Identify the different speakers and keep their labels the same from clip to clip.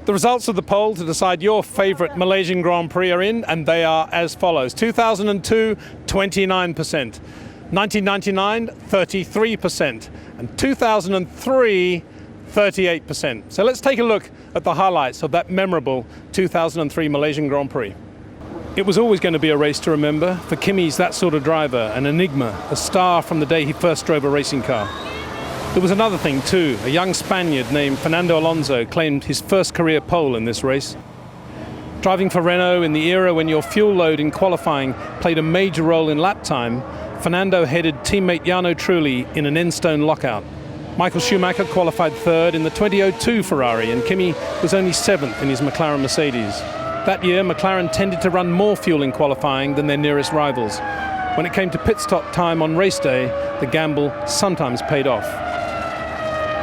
Speaker 1: The results of the poll to decide your favourite Malaysian Grand Prix are in, and they are as follows. 2002, 29%. 1999, 33%. And 2003, 38%. So let's take a look at the highlights of that memorable 2003 Malaysian Grand Prix. It was always going to be a race to remember. For Kimi's that sort of driver, an enigma, a star from the day he first drove a racing car. There was another thing too. A young Spaniard named Fernando Alonso claimed his first career pole in this race. Driving for Renault in the era when your fuel load in qualifying played a major role in lap time, Fernando headed teammate Jarno Trulli in an end-stone lockout. Michael Schumacher qualified third in the 2002 Ferrari, and Kimi was only seventh in his McLaren Mercedes. That year, McLaren tended to run more fuel in qualifying than their nearest rivals. When it came to pit stop time on race day, the gamble sometimes paid off.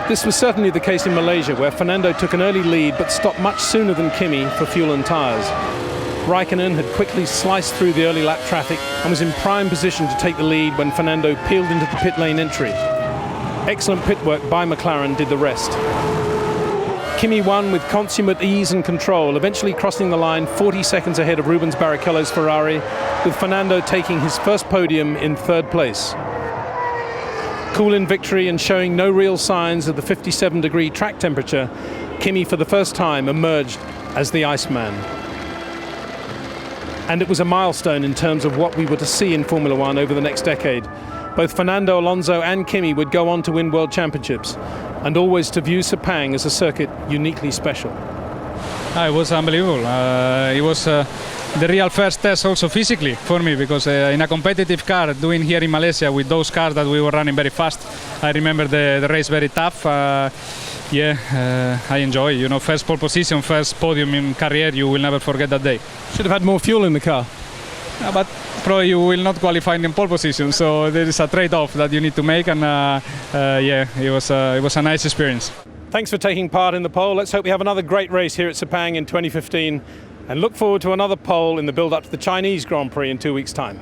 Speaker 1: This was certainly the case in Malaysia, where Fernando took an early lead but stopped much sooner than Kimi for fuel and tyres. Raikkonen had quickly sliced through the early lap traffic and was in prime position to take the lead when Fernando peeled into the pit lane entry. Excellent pit work by McLaren did the rest. Kimi won with consummate ease and control, eventually crossing the line 40 seconds ahead of Rubens Barrichello's Ferrari, with Fernando taking his first podium in third place. Cool in victory and showing no real signs of the 57-degree track temperature, Kimi for the first time emerged as the Iceman. And it was a milestone in terms of what we were to see in Formula One over the next decade. Both Fernando Alonso and Kimi would go on to win world championships, and always to view Sepang as a circuit uniquely special.
Speaker 2: It was unbelievable. It was the real first test also physically for me, because in a competitive car, doing here in Malaysia with those cars that we were running very fast, I remember the race very tough. I enjoy, first pole position, first podium in career, you will never forget that day.
Speaker 1: Should have had more fuel in the car.
Speaker 2: But probably you will not qualify in pole position, so there is a trade-off that you need to make, and it was a nice experience.
Speaker 1: Thanks for taking part in the poll. Let's hope we have another great race here at Sepang in 2015, and look forward to another poll in the build-up to the Chinese Grand Prix in 2 weeks' time.